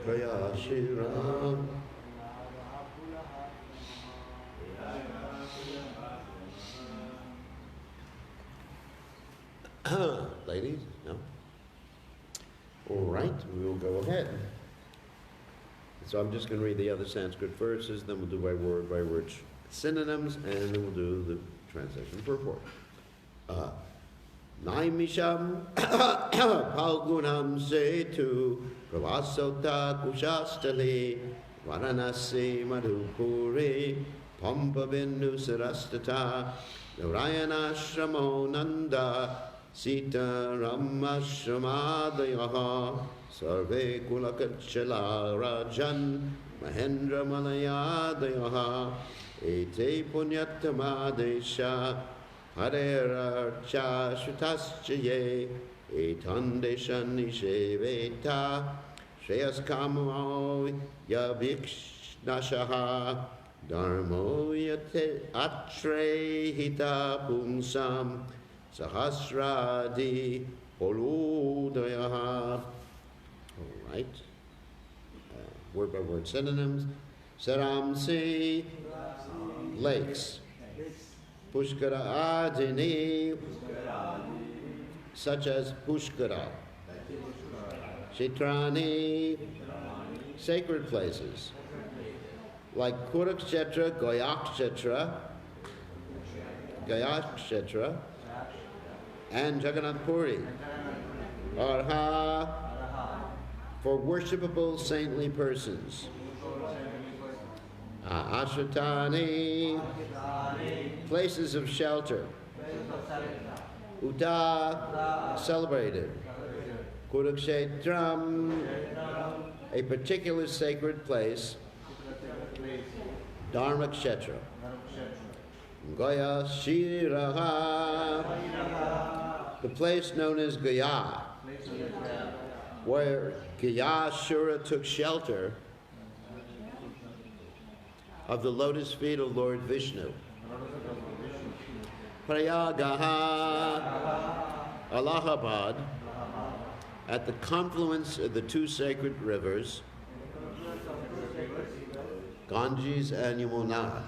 Jaya Shri Ram. Ladies, no? All right, we will go ahead. So I'm just going to read the other Sanskrit verses, then we'll do by word synonyms, and then we'll do the translation purport. Naimisham Palgunam Setu Pravasota Kushastali Varanasi Madhupuri Pampa Bindu Sarastata Narayana Shramo Nanda Sita Ramashramadayaha Sarve Kulakachala Rajan Mahendra Malayadayaha Ete Punyatamadesha Harerarcha Shutaschaye Etandeshan Nisheveta Shreyas Kamo Yavikshnashaha Dharmo Yate Atrehita Pumsam Sahasradi Poludayaha. All right. Word by word synonyms. Saramsi, lakes. Pushkara Adini, such as Pushkara. Kshetrani, sacred places. Like Kurukshetra, Gayakshetra, and Jagannath Puri. Arha, for worshipable saintly persons. Ashratani, places of shelter. Uta, celebrated. Kurukshetram, a particular sacred place. Dharmakshetra. Gaya Shiraha, the place known as Gaya, where Gayashura took shelter of the lotus feet of Lord Vishnu. Prayagaha, Allahabad, at the confluence of the two sacred rivers, Ganges and Yamuna.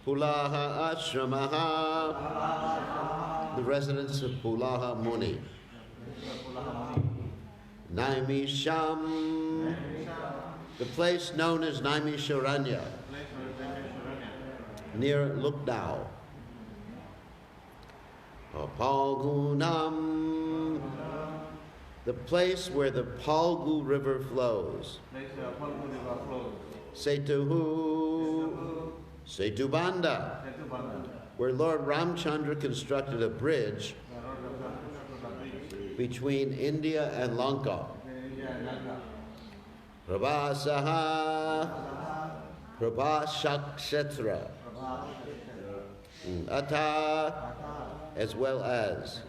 Pulaha Ashramaha, the residence of Pulaha Muni. Naimisham, the place known as Naimisharanya, near Lucknow. Palgunam, the place where the Palgu River flows. Setuhu, Setubanda, where Lord Ramchandra constructed a bridge between India and Lanka. Prabhasaha, Prabhashakshetra, Ata, as well as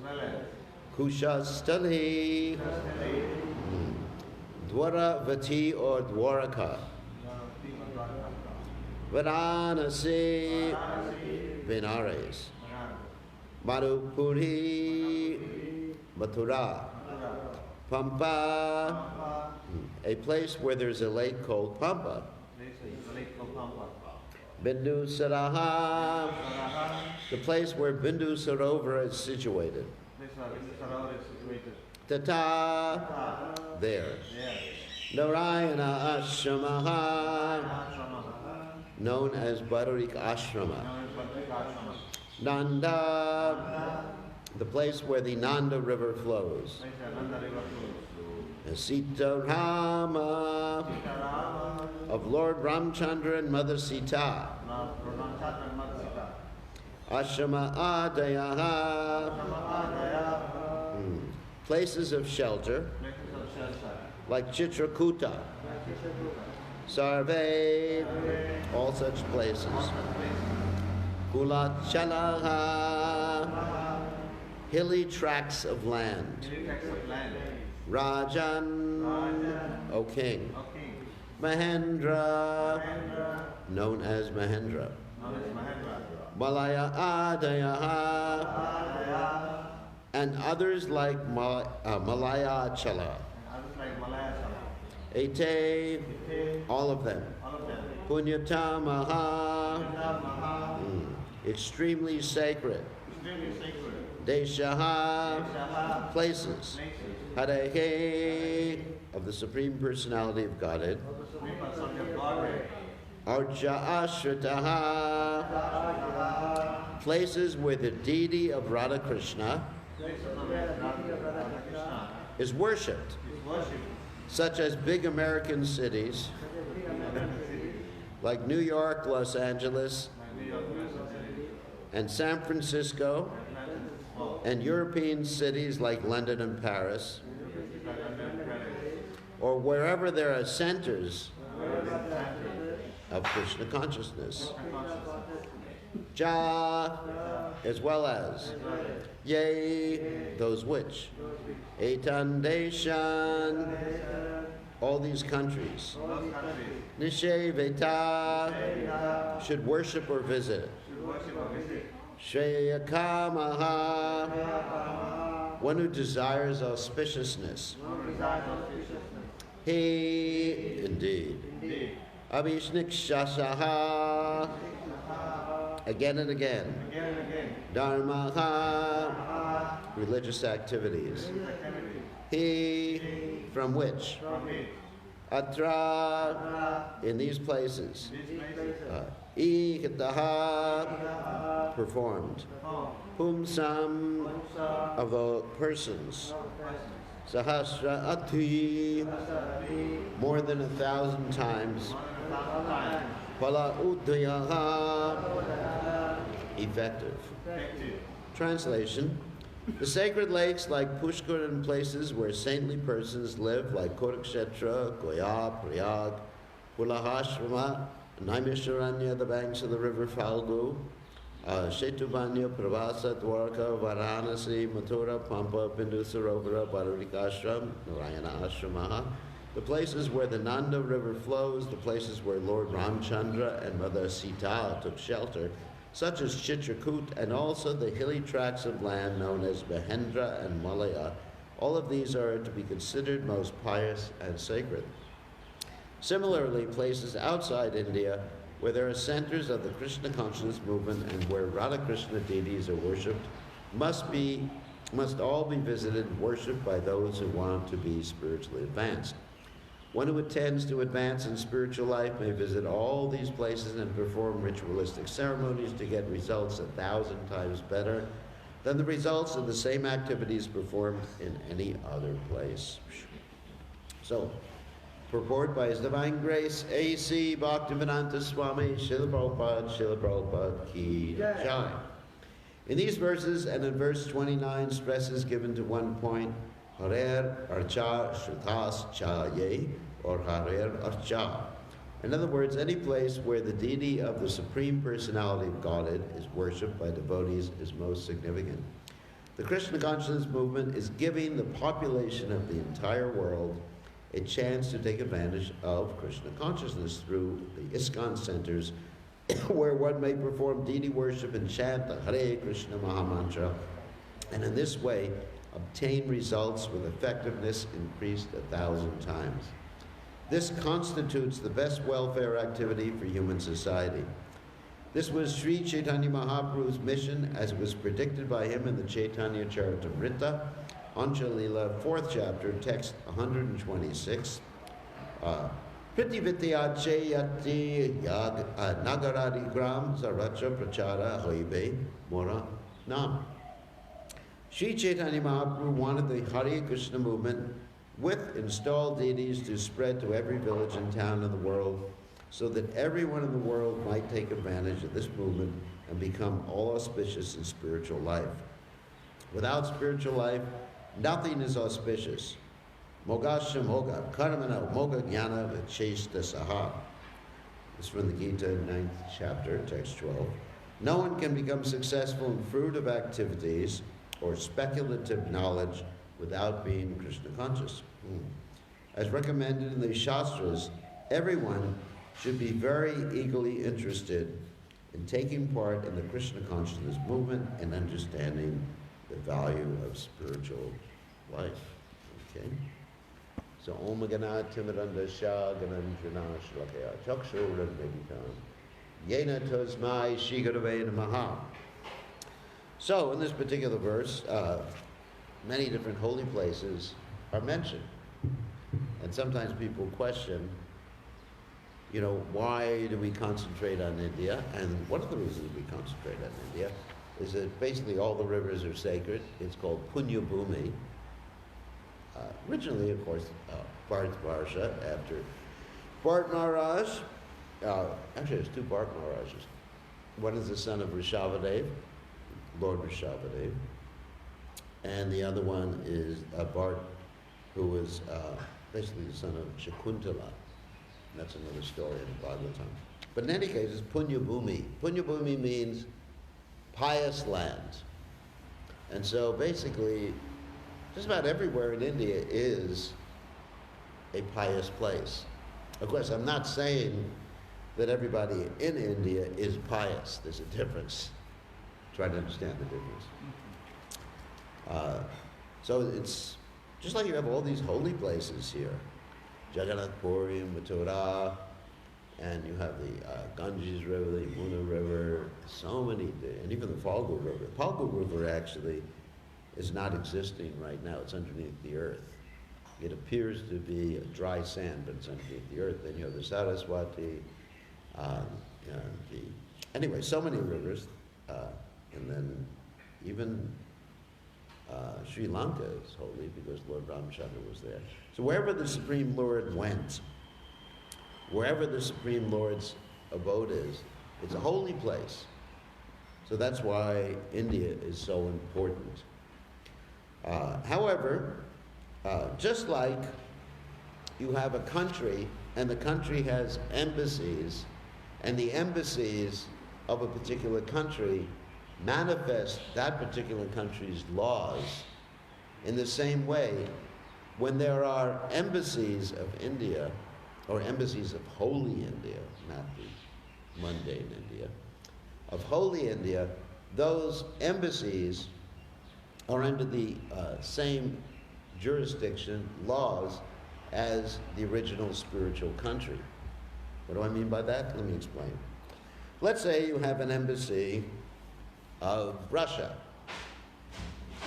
Kushastali, Dwaravati or Dwaraka, Varanasi, Benares, Madhupuri, Mathura, Pampa, a place where there's a lake called Pampa. Bindu Saraha, the place where Bindu Sarovar is situated. Tata, there. Narayana Ashramaha, known as Badarik Ashrama. Nanda, the place where the Nanda River flows. Sita Rama, of Lord Ramchandra and Mother Sita. Ashrama Adayaha, places of shelter, like Chitrakuta. Sarve, all such places. Kulachalaha, hilly tracts of land. Rajan, O king. Mahendra, known as Mahendra. Malaya Adayaha, and others like Malaya Chala. Ete, all of them. Punyatamaha, extremely sacred. Deshaha, places. Harehe, of the Supreme Personality of Godhead. Arja Ashritaha, places where the deity of Radha Krishna is worshipped, such as big American cities like New York, Los Angeles, and San Francisco, and European cities like London and Paris, or wherever there are centers of Krishna consciousness. Ja, as well as Yea, those which. Etan Deshan, all these countries. Nisheveta, should worship or visit. Shreyakamaha, one who desires auspiciousness. He, indeed. Abhishnik Shasaha, again and again. Dharmaha, religious activities. He, from which? Atra, in these places. Ikataha, performed. Pumsam, of the persons. Sahasra Ati, more than 1,000 times. Pala Uddayaha, effective. Translation: the sacred lakes like Pushkar and places where saintly persons live like Kurukshetra, Goya, Prayag, Pulahashrama, Naimisharanya, the banks of the river Falgu, Shetubanya, Pravasa, Dwarka, Varanasi, Mathura, Pampa, Bindu Sarovara, Bhadarikashram, Narayana Ashramaha, the places where the Nanda River flows, the places where Lord Ramchandra and Mother Sita took shelter, such as Chitrakoot, and also the hilly tracts of land known as Mahendra and Malaya. All of these are to be considered most pious and sacred. Similarly, places outside India where there are centers of the Krishna consciousness movement and where Radha Krishna deities are worshipped must all be visited and worshipped by those who want to be spiritually advanced. One who intends to advance in spiritual life may visit all these places and perform ritualistic ceremonies to get results 1,000 times better than the results of the same activities performed in any other place. So, purport by His Divine Grace, A.C. Bhaktivedanta Swami, Srila Prabhupada Ki Jai. In these verses and in verse 29, stress is given to one point, Harer Archa Shrutas Cha Ye, or Harer Archa. In other words, any place where the deity of the Supreme Personality of Godhead is worshipped by devotees is most significant. The Krishna consciousness movement is giving the population of the entire world a chance to take advantage of Krishna consciousness through the ISKCON centers where one may perform deity worship and chant the Hare Krishna Mahamantra, and in this way obtain results with effectiveness increased 1,000 times. This constitutes the best welfare activity for human society. This was Sri Chaitanya Mahaprabhu's mission as it was predicted by him in the Chaitanya Charitamrita, Anchalila, 4th chapter, text 126. Pritivityate yati nagaradi gram zaracha prachara hoibe mora nam. Sri Chaitanya Mahaprabhu wanted the Hare Krishna movement with installed deities to spread to every village and town in the world so that everyone in the world might take advantage of this movement and become all auspicious in spiritual life. Without spiritual life, nothing is auspicious. Mogasha moga, karamana moga jnana vichesta saha. This is from the Gita, 9th chapter, text 12. No one can become successful in fruitive activities or speculative knowledge without being Krishna conscious. As recommended in the Shastras, everyone should be very eagerly interested in taking part in the Krishna consciousness movement and understanding the value of spiritual life. Okay? So Om Gana Timiranda Shah Gananjana Shlakaya Chakshuran Meditam Yena Tosmai Shigaravena Maha. So in this particular verse, many different holy places are mentioned. And sometimes people question, why do we concentrate on India? And one of the reasons we concentrate on India is that basically all the rivers are sacred. It's called Punya Bhumi. Originally, of course, Bharat Varsha after Bharat Maharaj. Actually, there's two Bharat Maharajas. One is the son of Rishabhadev, Lord Rishabhadev, and the other one is Bharat, who was basically the son of Shakuntala. That's another story in the Bhagavatam. But in any case, it's Punya Bhumi. Punya Bhumi means pious land. And so basically, just about everywhere in India is a pious place. Of course, I'm not saying that everybody in India is pious. There's a difference. Try to understand the difference. So it's just like you have all these holy places here. Jagannath Puri, Mathura, and you have the Ganges River, the Yamuna River, so many, and even the Falgu River. The Falgu River actually is not existing right now. It's underneath the earth. It appears to be a dry sand, but it's underneath the earth. Then you have the Saraswati, anyway, so many rivers, and then even Sri Lanka is holy because Lord Ramchandra was there. So wherever the Supreme Lord went, wherever the Supreme Lord's abode is, it's a holy place. So that's why India is so important. However, just like you have a country, and the country has embassies, and the embassies of a particular country manifest that particular country's laws, in the same way, when there are embassies of India, or embassies of holy India, not the mundane India, of holy India, those embassies are under the same jurisdiction, laws, as the original spiritual country. What do I mean by that? Let me explain. Let's say you have an embassy of Russia.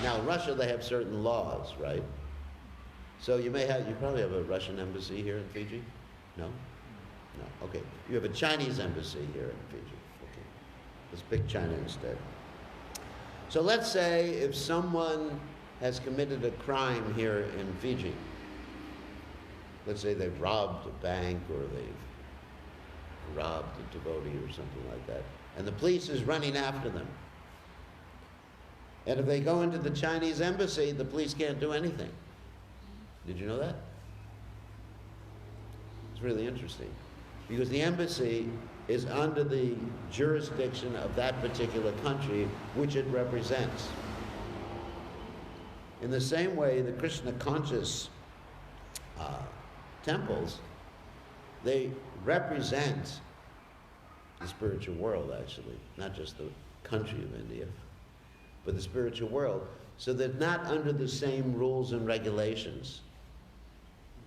Now, Russia, they have certain laws, right? So you probably have a Russian embassy here in Fiji? No? No, okay. You have a Chinese embassy here in Fiji. Okay. Let's pick China instead. So let's say if someone has committed a crime here in Fiji, let's say they've robbed a bank or they've robbed a devotee or something like that, and the police is running after them. And if they go into the Chinese embassy, the police can't do anything. Did you know that? It's really interesting. Because the embassy is under the jurisdiction of that particular country which it represents. In the same way, the Krishna conscious temples, they represent the spiritual world, actually, not just the country of India, but the spiritual world. So they're not under the same rules and regulations.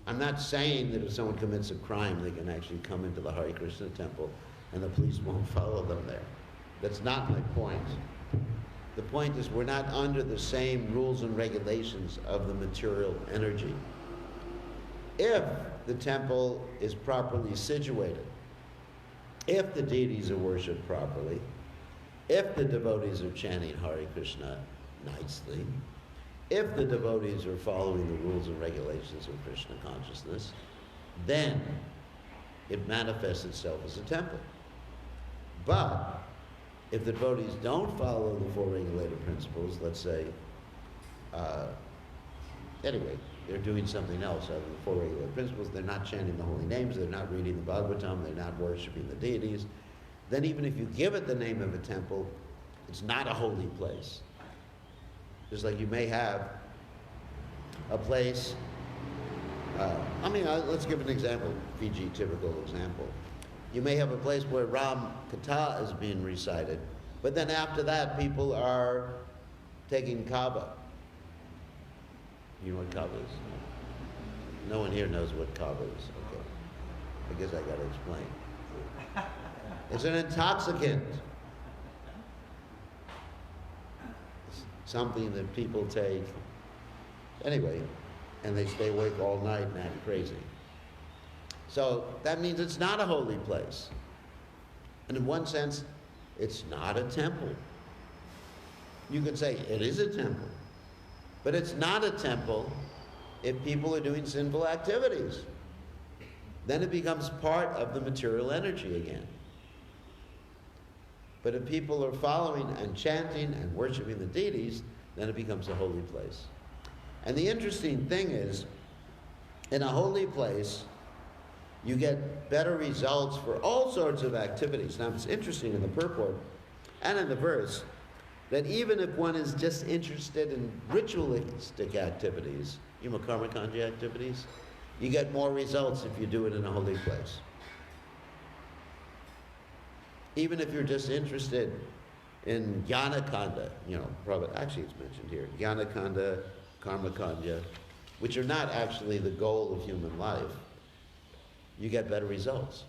I'm not saying that if someone commits a crime, they can actually come into the Hare Krishna temple and the police won't follow them there. That's not my point. The point is we're not under the same rules and regulations of the material energy. If the temple is properly situated, if the deities are worshipped properly, if the devotees are chanting Hare Krishna nicely, if the devotees are following the rules and regulations of Krishna consciousness, then it manifests itself as a temple. But if the devotees don't follow the four regulated principles, let's say, anyway, they're doing something else other than the four regulated principles, they're not chanting the holy names, they're not reading the Bhagavatam, they're not worshiping the deities, then even if you give it the name of a temple, it's not a holy place. Just like you may have a place, let's give an example, Fiji typical example. You may have a place where Ram Katha is being recited, but then after that people are taking Kaaba. You know what Kaaba is? No one here knows what kava is. Okay. I guess I got to explain. It's an intoxicant. It's something that people take anyway, and they stay awake all night and act crazy. So that means it's not a holy place. And in one sense, it's not a temple. You could say it is a temple, but it's not a temple if people are doing sinful activities. Then it becomes part of the material energy again. But if people are following and chanting and worshiping the deities, then it becomes a holy place. And the interesting thing is, in a holy place, you get better results for all sorts of activities. Now, it's interesting in the purport and in the verse that even if one is just interested in ritualistic activities, karma kanji activities, you get more results if you do it in a holy place. Even if you're just interested in jnana kanda, actually it's mentioned here, jnana kanda, karma kanja, which are not actually the goal of human life, you get better results.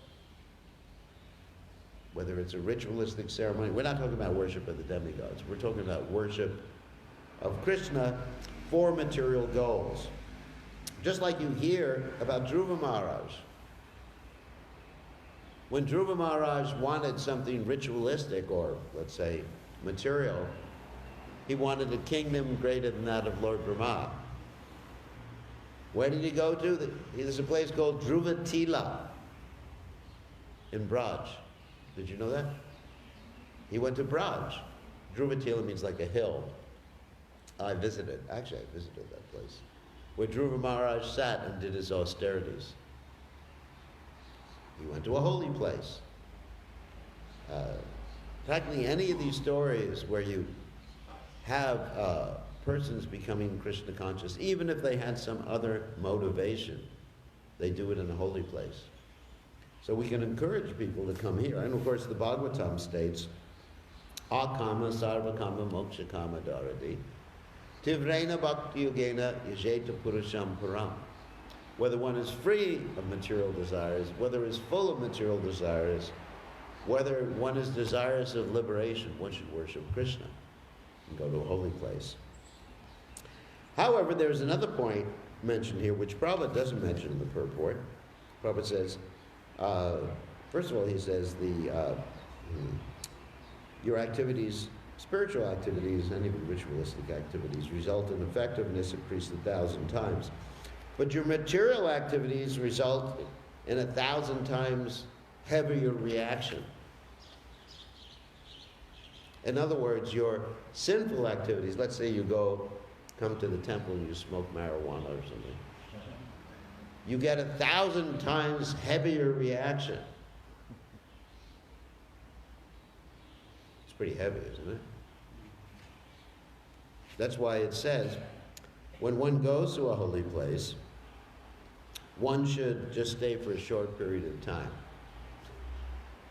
Whether it's a ritualistic ceremony, we're not talking about worship of the demigods, we're talking about worship of Krishna for material goals. Just like you hear about Dhruva Maharaj. When Dhruva Maharaj wanted something ritualistic, or let's say material, he wanted a kingdom greater than that of Lord Brahma. Where did he go to? There's a place called Dhruva Tila in Braj. Did you know that? He went to Braj. Dhruva Tila means like a hill. I visited that place, where Dhruva Maharaj sat and did his austerities. He went to a holy place. Practically any of these stories where you have persons becoming Krishna conscious, even if they had some other motivation, they do it in a holy place. So we can encourage people to come here. And of course the Bhagavatam states, akama sarva kama moksha kama dharati, tivrena bhakti yogena yajeta purusham param. Whether one is free of material desires, whether is full of material desires, whether one is desirous of liberation, one should worship Krishna and go to a holy place. However, there's another point mentioned here, which Prabhupada doesn't mention in the purport. Prabhupada says, first of all, he says your activities, spiritual activities, and even ritualistic activities, result in effectiveness increased 1,000 times. But your material activities result in 1,000 times heavier reaction. In other words, your sinful activities, let's say you come to the temple and you smoke marijuana or something, you get 1,000 times heavier reaction. It's pretty heavy, isn't it? That's why it says, when one goes to a holy place, one should just stay for a short period of time.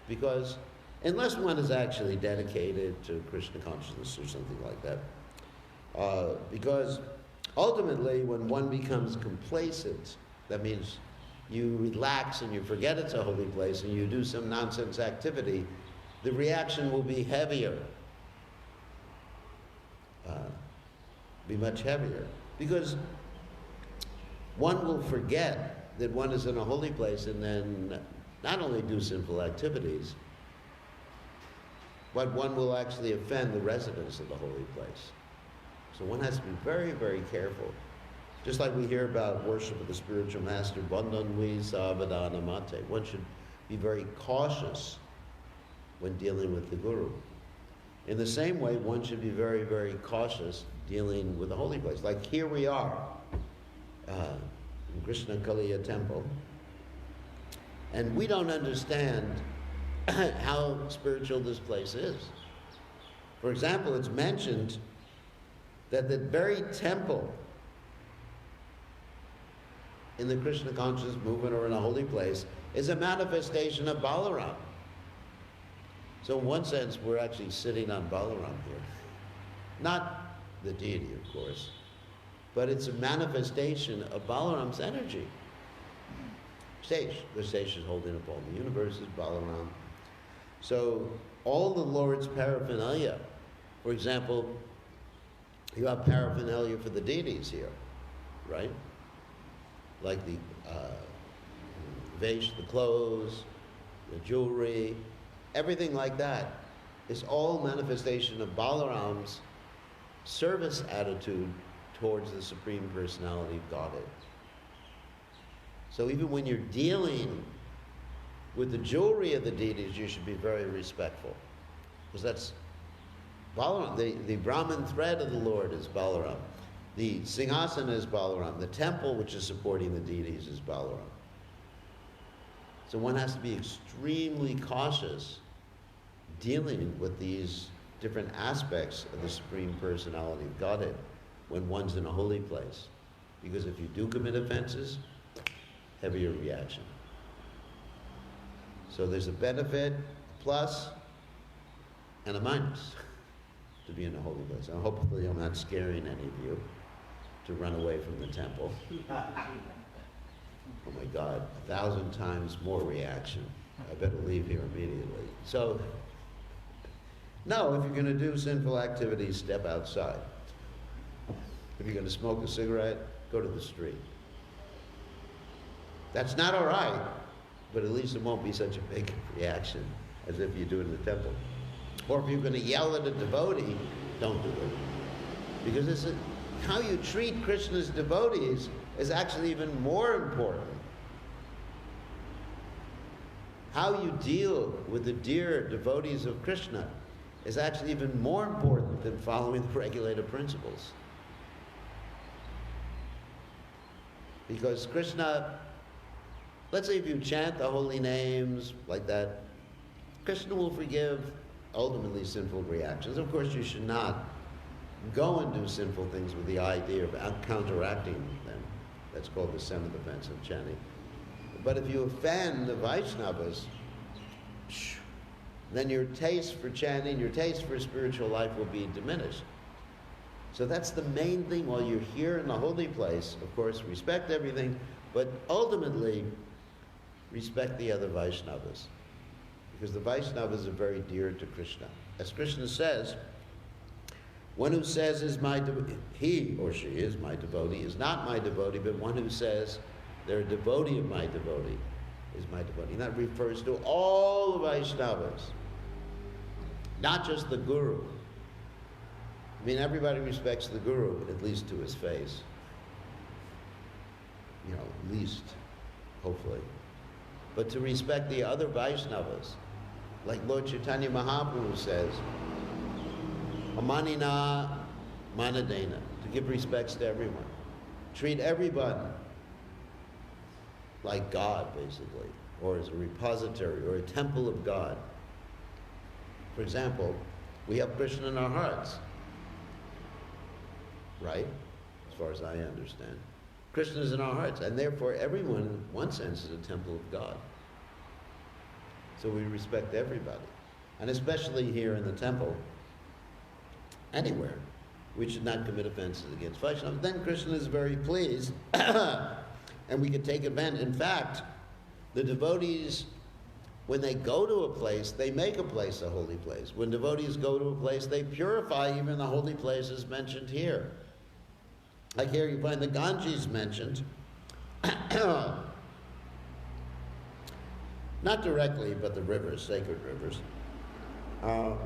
Because unless one is actually dedicated to Krishna consciousness or something like that, because ultimately when one becomes complacent, that means you relax and you forget it's a holy place and you do some nonsense activity, the reaction will be heavier, be much heavier. Because one will forget that one is in a holy place and then not only do sinful activities, but one will actually offend the residents of the holy place. So one has to be very, very careful. Just like we hear about worship of the spiritual master, bandhanvi savadana mate. One should be very cautious when dealing with the guru. In the same way, one should be very, very cautious dealing with the holy place. Like here we are, in Krishna Kaliya temple, and we don't understand how spiritual this place is. For example, it's mentioned that the very temple in the Krishna conscious movement or in a holy place is a manifestation of Balaram. So in one sense, we're actually sitting on Balaram here. Not the deity, of course, but it's a manifestation of Balaram's energy. The Sage is holding up all the universes, Balaram. So all the Lord's paraphernalia, for example, you have paraphernalia for the deities here, right? Like the vase, the clothes, the jewelry, everything like that is all manifestation of Balaram's service attitude towards the Supreme Personality of Godhead. So even when you're dealing with the jewelry of the deities, you should be very respectful. Because that's Balaram. The Brahman thread of the Lord is Balaram. The Singhasana is Balaram. The temple which is supporting the deities is Balaram. So one has to be extremely cautious dealing with these different aspects of the Supreme Personality of Godhead when one's in a holy place. Because if you do commit offenses, heavier reaction. So there's a benefit, a plus, and a minus to be in a holy place. And hopefully I'm not scaring any of you to run away from the temple. Oh my God, 1,000 times more reaction. I better leave here immediately. So, no, if you're going to do sinful activities, step outside. If you're going to smoke a cigarette, go to the street. That's not all right, but at least it won't be such a big reaction as if you do it in the temple. Or if you're going to yell at a devotee, don't do it. Because how you treat Krishna's devotees is actually even more important. How you deal with the dear devotees of Krishna is actually even more important than following the regulated principles. Because Krishna, let's say if you chant the holy names like that, Krishna will forgive ultimately sinful reactions. Of course, you should not go and do sinful things with the idea of counteracting them. That's called the seventh offense of chanting. But if you offend the Vaishnavas, then your taste for chanting, your taste for spiritual life will be diminished. So that's the main thing while you're here in the holy place. Of course, respect everything, but ultimately respect the other Vaishnavas. Because the Vaishnavas are very dear to Krishna. As Krishna says, one who says he or she is my devotee is not my devotee, but one who says they're a devotee of my devotee is my devotee. And that refers to all the Vaishnavas, not just the Guru. I mean, everybody respects the Guru, at least to his face. You know, at least, hopefully. But to respect the other Vaishnavas, like Lord Chaitanya Mahaprabhu says, Amanina Manadena, to give respects to everyone. Treat everyone like God, basically, or as a repository or a temple of God. For example, we have Krishna in our hearts, right? As far as I understand. Krishna is in our hearts, and therefore everyone, in one sense, is a temple of God. So we respect everybody. And especially here in the temple, anywhere, we should not commit offenses against Vaishnavas. Then Krishna is very pleased, and we can take advantage. In fact, the devotees, when they go to a place, they make a place a holy place. When devotees go to a place, they purify even the holy places mentioned here. Like here you find the Ganges mentioned. Not directly, but the rivers, sacred rivers. You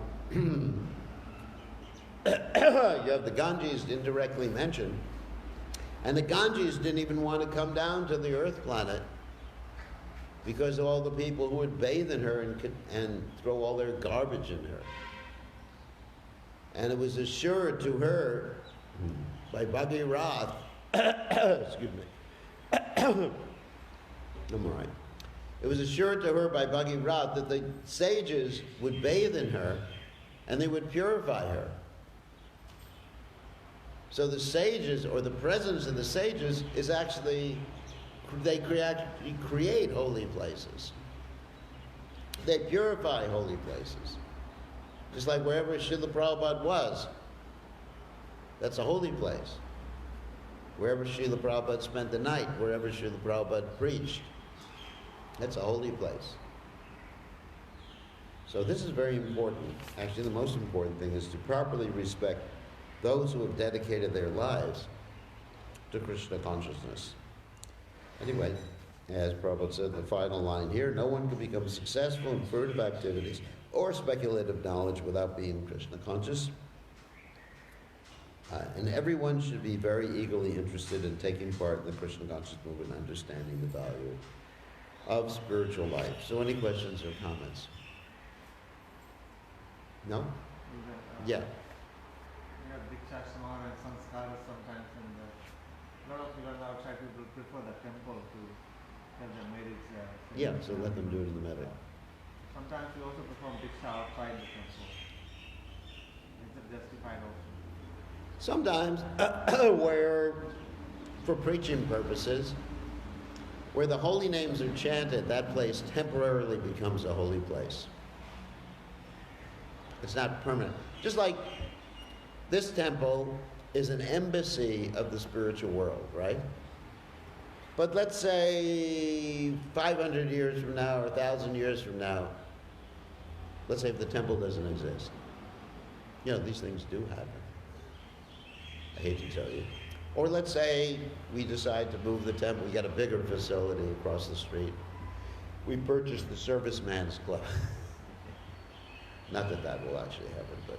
have the Ganges indirectly mentioned. And the Ganges didn't even want to come down to the earth planet because of all the people who would bathe in her and throw all their garbage in her. And it was assured to her by Bhagirath, excuse me, I'm all right. It was assured to her by Bhagirath that the sages would bathe in her and they would purify her. So the sages, or the presence of the sages, is actually, they create holy places. They purify holy places. Just like wherever Srila Prabhupada was, that's a holy place. Wherever Srila Prabhupada spent the night, wherever Srila Prabhupada preached. That's a holy place. So this is very important. Actually, the most important thing is to properly respect those who have dedicated their lives to Krishna consciousness. Anyway, as Prabhupada said in the final line here, no one can become successful in furtive activities or speculative knowledge without being Krishna conscious. And everyone should be very eagerly interested in taking part in the Krishna conscious movement and understanding the value of spiritual life. So any questions or comments? No? Yeah. We have Diksha Samara and Sanskara sometimes, and a lot of people outside people prefer the temple to have their marriage. Yeah, so let them do it in the meadow. Sometimes we also perform Diksha outside the temple. Is it justified also? Sometimes, where, for preaching purposes, where the holy names are chanted, that place temporarily becomes a holy place. It's not permanent. Just like this temple is an embassy of the spiritual world, right? But let's say 500 years from now or 1,000 years from now, let's say if the temple doesn't exist. You know, these things do happen. I hate to tell you. Or let's say we decide to move the temple, we got a bigger facility across the street. We purchased the Serviceman's Club. Not that that will actually happen, but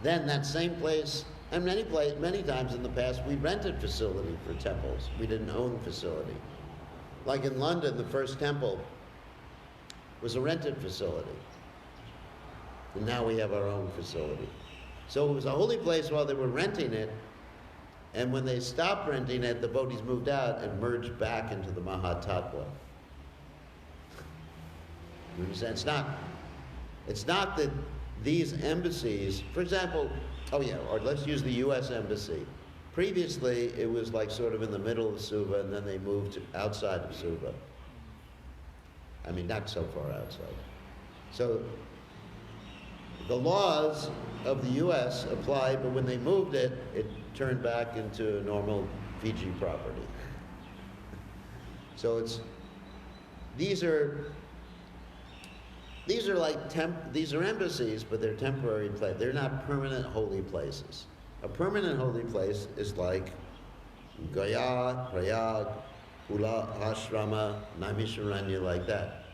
then that same place, and many times in the past, we rented facility for temples. We didn't own facility. Like in London, the first temple was a rented facility. And now we have our own facility. So it was a holy place while they were renting it, and when they stopped renting it, the devotees moved out and merged back into the Mahatattva. You understand? It's not that these embassies, for example, or let's use the U.S. Embassy. Previously, it was like sort of in the middle of Suva, and then they moved to outside of Suva. I mean, not so far outside. So the laws of the U.S. applied, but when they moved it, it turned back into normal Fiji property. So these are embassies, but they're temporary places. They're not permanent holy places. A permanent holy place is like Gaya, Prayag, Ula, Ashrama, Naimisharanya, like that.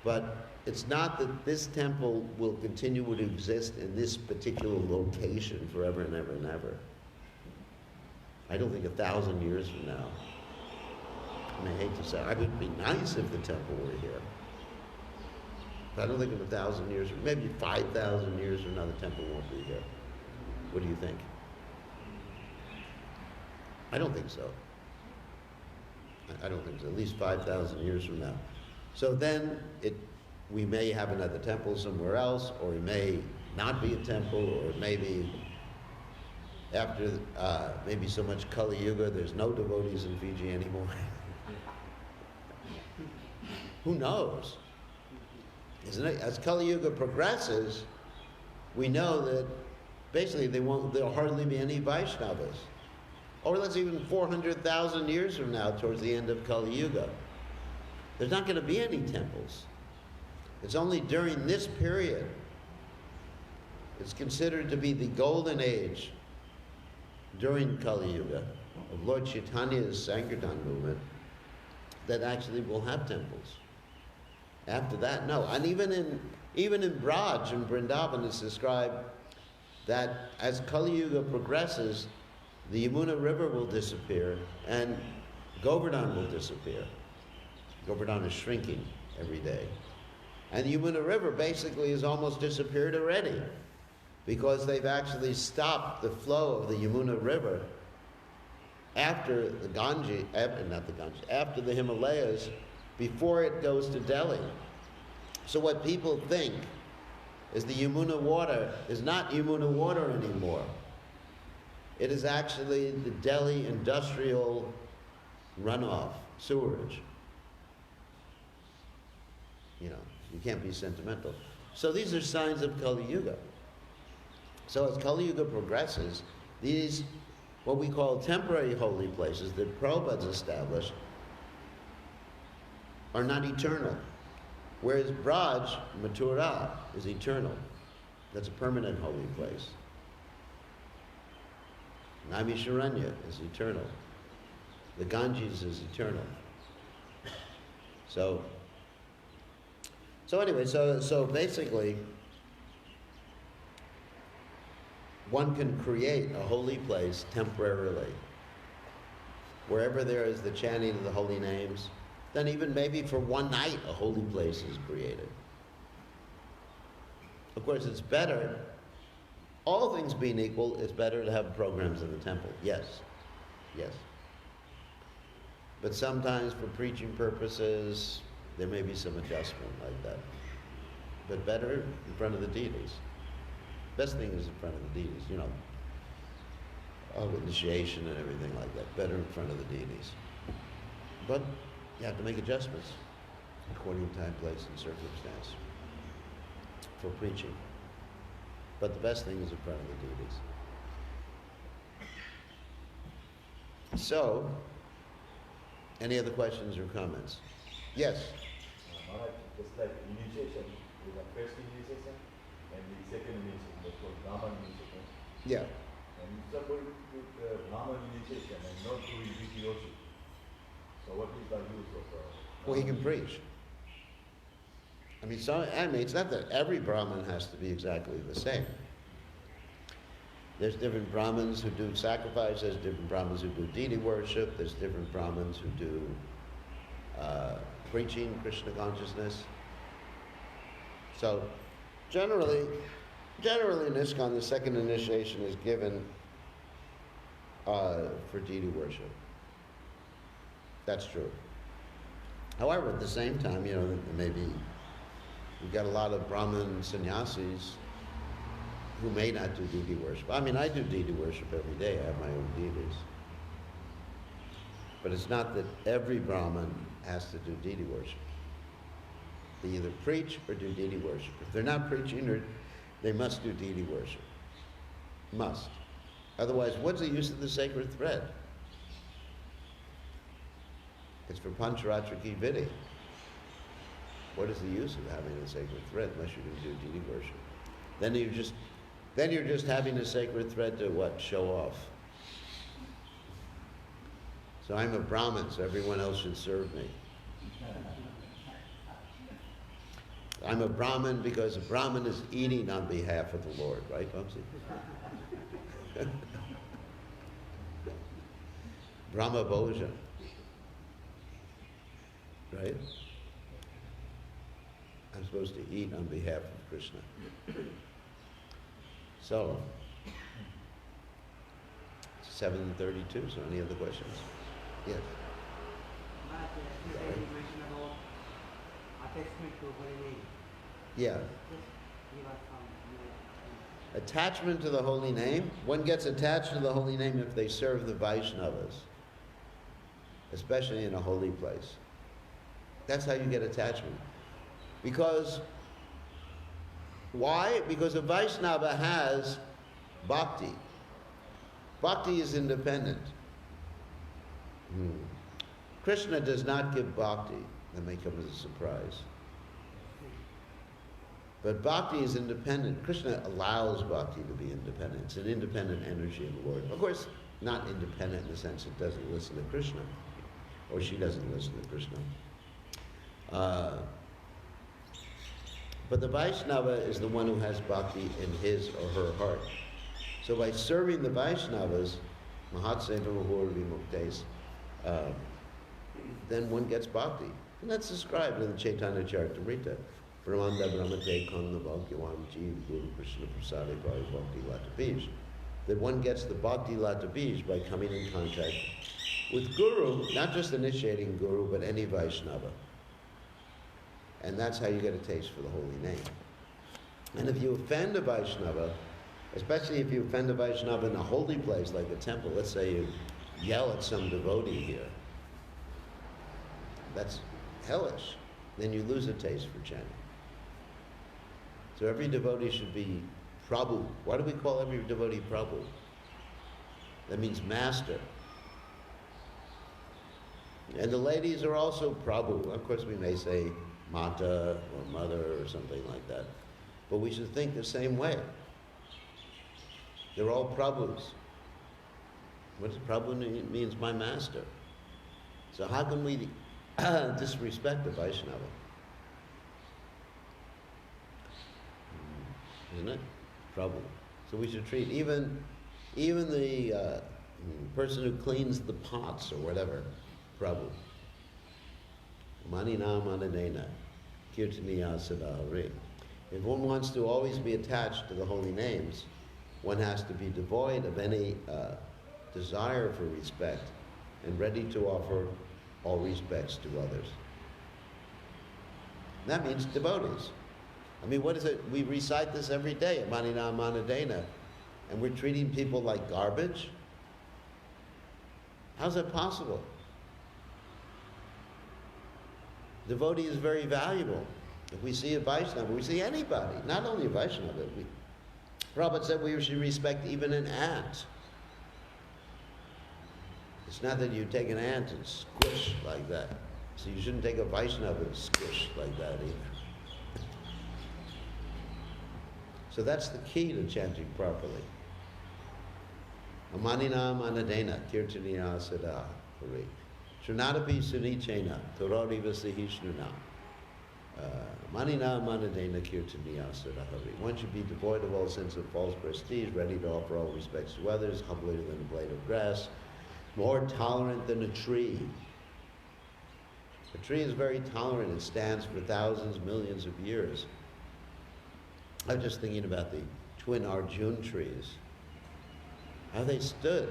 But it's not that this temple will continue to exist in this particular location forever and ever and ever. I don't think 1,000 years from now. I mean, I hate to say, it would be nice if the temple were here. But I don't think in 1,000 years, maybe 5,000 years from now, the temple won't be here. What do you think? I don't think so. I don't think so. At least 5,000 years from now. So then we may have another temple somewhere else, or it may not be a temple, or maybe after maybe so much Kali Yuga, there's no devotees in Fiji anymore. Who knows? Isn't it? As Kali Yuga progresses, we know that basically there'll hardly be any Vaishnavas. Or let's even 400,000 years from now, towards the end of Kali Yuga, there's not going to be any temples. It's only during this period, it's considered to be the golden age during Kali Yuga of Lord Chaitanya's Sankirtan movement, that actually will have temples. After that, no. And even in Braj and Vrindavan, it's described that as Kali Yuga progresses, the Yamuna River will disappear and Govardhan will disappear. Govardhan is shrinking every day. And the Yamuna River basically has almost disappeared already, because they've actually stopped the flow of the Yamuna River after the Ganges, after the Himalayas, before it goes to Delhi. So what people think is the Yamuna water is not Yamuna water anymore. It is actually the Delhi industrial runoff, sewerage. You know, you can't be sentimental. So these are signs of Kali Yuga. So as Kali Yuga progresses, these what we call temporary holy places that Prabhupada's established are not eternal. Whereas Braj, Mathura, is eternal. That's a permanent holy place. Naimisharanya is eternal. The Ganges is eternal. So anyway, so basically, one can create a holy place temporarily. Wherever there is the chanting of the holy names, then even maybe for one night a holy place is created. Of course, it's better, all things being equal, it's better to have programs in the temple. Yes. Yes. But sometimes for preaching purposes, there may be some adjustment like that. But better in front of the deities. Best thing is in front of the deities, you know, of initiation and everything like that. Better in front of the deities. But you have to make adjustments according to time, place, and circumstance for preaching. But the best thing is in front of the deities. So, any other questions or comments? Yes? Maharaj, just like initiation, there's a first initiation and the second initiation, that's called Brahman initiation. Yeah. And somebody took Brahman initiation and not doing deity worship. So what is the use of Well, he can preach. I mean, it's not that every Brahmin has to be exactly the same. There's different Brahmins who do sacrifice, there's different Brahmins who do deity worship, there's different Brahmins who do preaching Krishna consciousness. So generally in ISKCON, the second initiation is given for deity worship. That's true. However, at the same time, you know, maybe we've got a lot of Brahmin sannyasis who may not do deity worship. I mean, I do deity worship every day. I have my own deities. But it's not that every Brahmin has to do deity worship. They either preach or do deity worship. If they're not preaching, they must do deity worship. Must. Otherwise, what's the use of the sacred thread? It's for Pancharatra Ki Vidhi. What is the use of having a sacred thread unless you're going to do deity worship? Then you're just having a sacred thread to what? Show off. So I'm a Brahmin, so everyone else should serve me. I'm a Brahmin because a Brahmin is eating on behalf of the Lord, right, Vamsi? Brahma Bhojan. Right? I'm supposed to eat on behalf of Krishna. So, 7:32, so any other questions? Yes. You mentioned about attachment to holy name. Yeah. Just give us some. Attachment to the holy name. One gets attached to the holy name if they serve the Vaishnavas, especially in a holy place. That's how you get attachment. Because, why? Because a Vaishnava has bhakti. Bhakti is independent. Krishna does not give bhakti. That may come as a surprise. But bhakti is independent. Krishna allows bhakti to be independent. It's an independent energy of the Lord. Of course, not independent in the sense it doesn't listen to Krishna, or she doesn't listen to Krishna. But the Vaishnava is the one who has bhakti in his or her heart. So by serving the Vaishnavas, Mahatseva Mahur Vimuktes, then one gets bhakti. And that's described in the Chaitanya Charitamrita. Brahmanda Brahmate Kanda Bhakyavam Jeev Guru Krishna Prasade Bhai Bhakti Latabij. That one gets the Bhakti Latabij by coming in contact with Guru, not just initiating Guru, but any Vaishnava. And that's how you get a taste for the holy name. And if you offend a Vaishnava, especially if you offend a Vaishnava in a holy place like a temple, let's say you yell at some devotee here, that's hellish. Then you lose a taste for chanting. So every devotee should be Prabhu. Why do we call every devotee Prabhu? That means master. And the ladies are also Prabhu. Of course, we may say Mata or Mother or something like that. But we should think the same way. They're all Prabhus. What does Prabhu mean? Means my master. So how can we disrespect the Vaishnava? Isn't it? Prabhu. So we should treat even the person who cleans the pots or whatever, Prabhu. Manina manadena, kirtaniya sadhari. If one wants to always be attached to the holy names, one has to be devoid of any desire for respect and ready to offer all respects to others. That means devotees. I mean, what is it? We recite this every day, Manina Manadena, and we're treating people like garbage? How's that possible? Devotee is very valuable. If we see a Vaishnava, we see anybody, not only a Vaishnava. Prabhupada said we should respect even an ant. It's not that you take an ant and squish like that. So you shouldn't take a Vaishnava and squish like that either. So that's the key to chanting properly. Amanina manadena kirtaniya sada hari. Shrunadapi sunichena torori vasihishnuna. Manina manadena kirtaniya sada hari. One should be devoid of all sense of false prestige, ready to offer all respects to others, humbler than a blade of grass, more tolerant than a tree. A tree is very tolerant. It stands for thousands, millions of years. I was just thinking about the twin Arjun trees. How they stood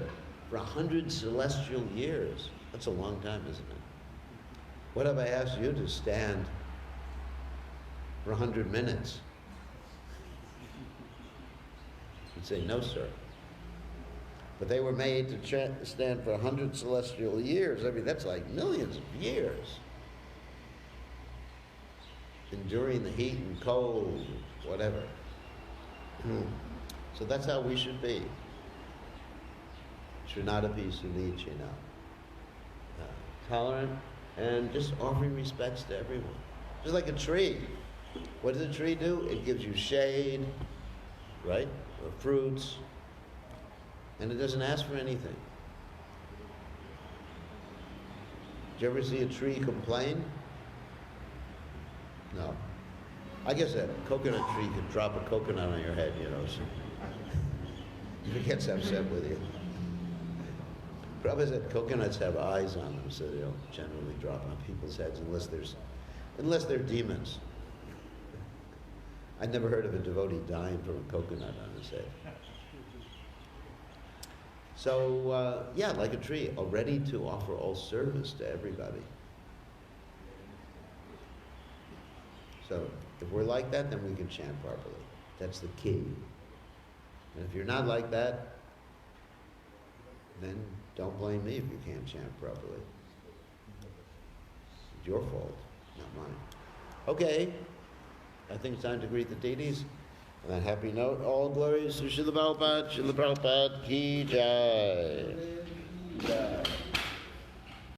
for 100 celestial years. That's a long time, isn't it? What if I asked you to stand for 100 minutes? You'd say, no, sir. But they were made to stand for 100 celestial years. I mean, that's like millions of years. Enduring the heat and cold, whatever. So that's how we should be. Srinadapi Sunichina. Tolerant and just offering respects to everyone. Just like a tree. What does a tree do? It gives you shade, right? Or fruits. And it doesn't ask for anything. Did you ever see a tree complain? No. I guess a coconut tree could drop a coconut on your head, you know, so if it gets upset with you. Prabhupada said coconuts have eyes on them, so they don't generally drop on people's heads unless they're demons. I never heard of a devotee dying from a coconut on his head. So, yeah, like a tree, ready to offer all service to everybody. So, if we're like that, then we can chant properly. That's the key. And if you're not like that, then don't blame me if you can't chant properly. It's your fault, not mine. Okay, I think it's time to greet the deities. On that happy note, all glories to Srila Prabhupada ki jai.